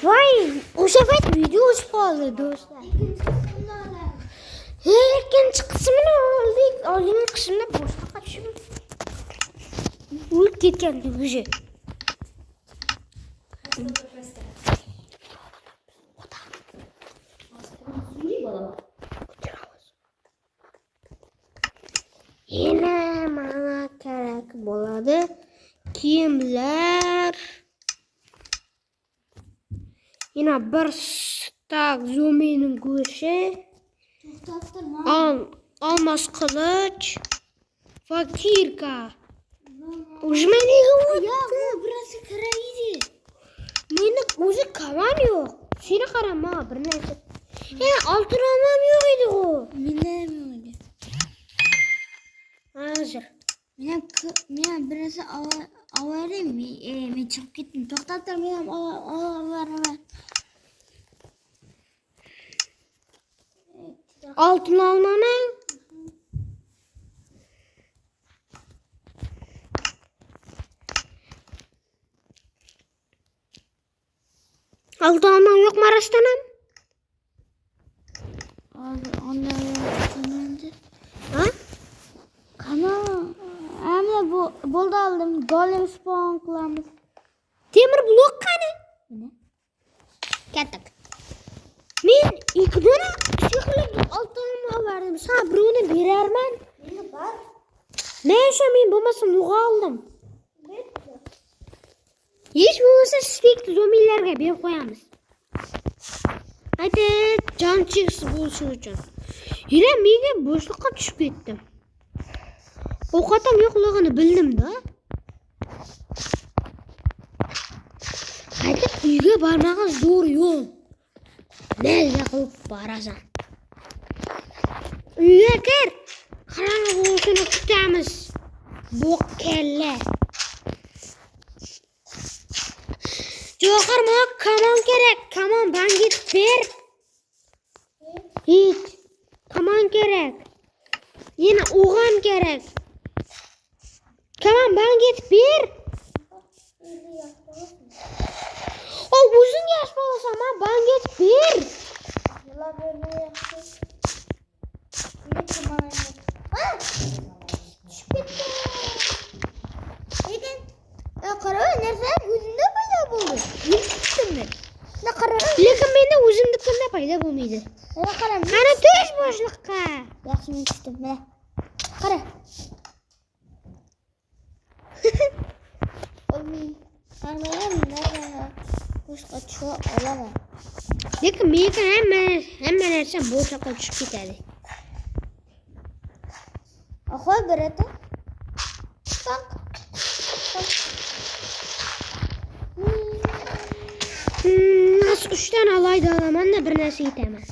Vay, o sefer video çıkardı dostlar. İkinci kısmını aldık. Alın kısmını boşta kaçıyor. Uyup gitken güzel. Yine bana gerek boladı. Kimler? Yine bir stak zominin göğüşü. Almaz kılıç. Fakirka. Ujmeni yok. Ya bu burası karaydı. Benim gözü kavan yok. Seni karama bir neyse. Altın almam yok idi o. Bilemiyorum. Hazır. Ben burası avarayım mı? Ben çıkıp gittim. Toktatlar benim avar. Altın almamı. Altın almam yok mu araçtanım? Abi onları önce. Ha? Kanal. Hem de bol da aldım. Golem spawn kullanmış. Demir blok kanı. Ne? Geldik. Ben ilk dönem psikolojik altın almamı verdim. Sana bunu verermen. Ne var? Ne yaşamayayım babasını yok aldım. Hiç olmazsa sürekli zombilerle bir koyamız. Hadi can çıksın bulsun için. Yine mide boşlukta düşüp gittim. O kadar yoklığını bildim de. Hadi uyga barmağa zor yol. Ne yapıp barasan. Uyga gir. Karanlık oluşunu tutamiz. Bok kelle. Joker bana kaman gerek. Kaman ben git ver. Hiç. Kaman gerek. Yine oğan gerek. Kaman ben git bir. O uzun yaş olsa ama ben git bir. Karar nereden? Yüzünde payda buldu. Yürüttüm ben. Ne karar? Lekin mende uzunluklarında payda bulmaydı. Ne karar? Ana töz boşlukka. Yaxshi men tushdim. Mana. Qara. Boshqa tusha olaman. Lekin menga hamma narsa bo'shliqqa tushib ketadi. Ahoy beradi. Tak. Nasıl 3 tane alaydı alaman da bir narsa yetaman.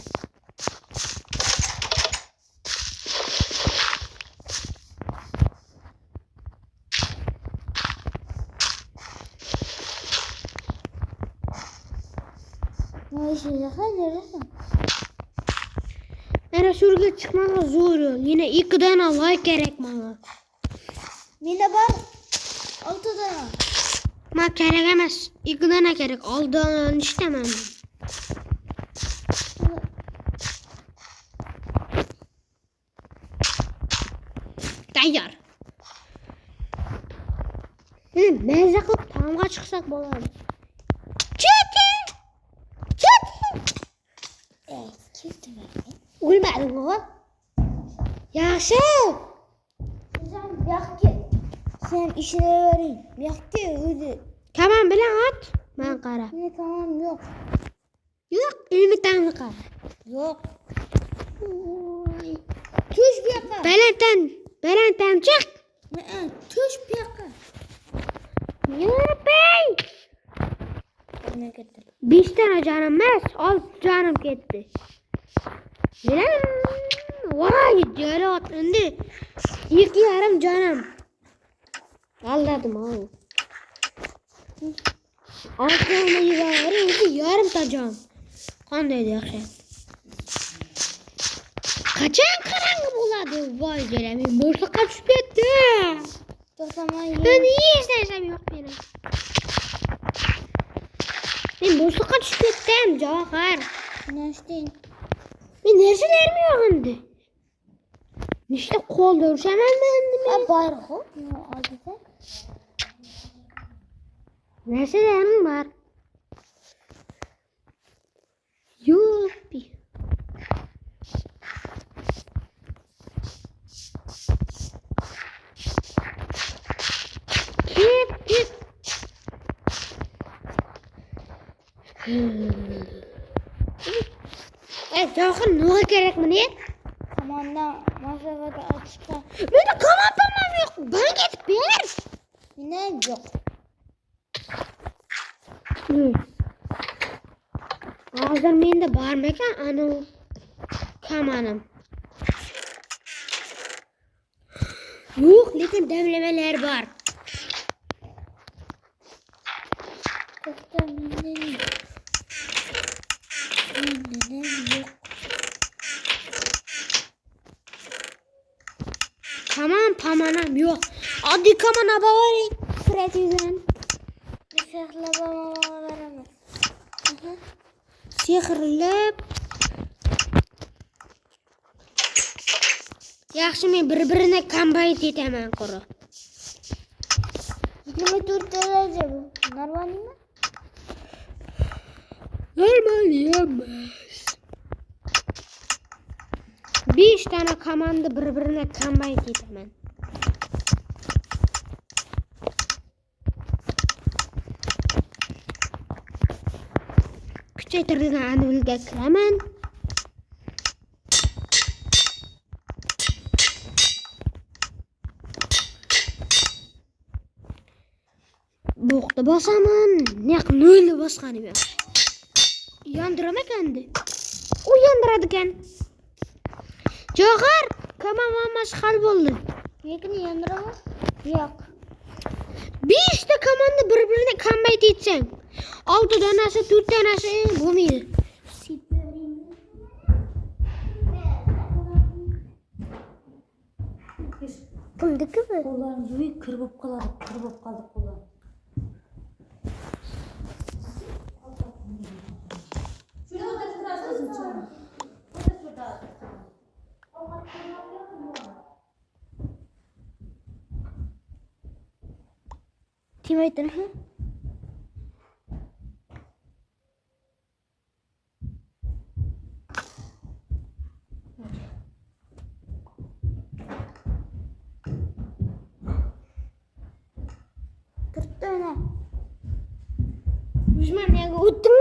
Ne işin neredesin? Ana sürgü çıkmağa zor yol. Yine 2 tane alay gerek bana. Mende var. 6 tane. Ma gerek emas. 2 tane gerek. 6 tane istemem. Tayyor. Yine meze kılıp tamga çıksak bolar. Çıtı! Çıktı mı? Ölmedi bu. Yaşa! Sen yakki. Sen işine vereyim. Yakki hadi. Tamam bilen at. Ben kara. Ne tamam yok. Yok ilmi tanrı kara. Yok. Tuş bir yaka. Belenten çık. Tuş bir yaka. Yürüpey. Ne getir? 5 tane canım var. 6 canım gitti. Bilen. Vay diğeri atındı. 2 yarım canım. Valladım abi. 6 tane yivarı yarım tacağım. Kan dedi akşam. Kaçan karanlık buladı. Vay Jeremy. Boşluk kaçıp gitti. Tamam Ben iyi istersem yok benim. Men boşluğa düşüp ketdim, Cahar. Ne işteyin? Men nerselerimi yoğundu? İşte kol dövüşemem ben. Ha bayrak o. Ne adeta? Nerselerim var? Yok bir. Git. Cahar ne gerek mi ne? Kamanda masrafı açıkta. Benim kanatlamam yok. Ben git bir. Yine yok. Hazır mende barmakan anu kamanım. Yok lekin demlemeler var. Kokta minden yok. Minden yok. Kaman pamanam yok. Adi kamana bari. Fred yüzden. Bir sehla bana veremez. Sihirlib. Yaxshi men bir-birini kombayt etaman qora. 24 derece bu. Normal mi? Normal emas. 5 tane komanda bir-birini kombayt etaman. Kuchaytirilgan anvilga kiraman. Bo'qni bosaman, naq nolni bosganim yo'q. Yondiramakan-di. U yondiradi ekan. Johar, kaman muammosi hal bo'ldi. Lekin yandiraman. Yok. 5 ta komanda bir-birini kombayt etsang, 6 donasi, 4 donasi bo'lmaydi. Bulduk mu? Kollarımız büyük kır bop kaldık kollar. Şurada da tıraşlasın çabuk. Kim aytdin? Turtdi ona. Dushman menga o'tding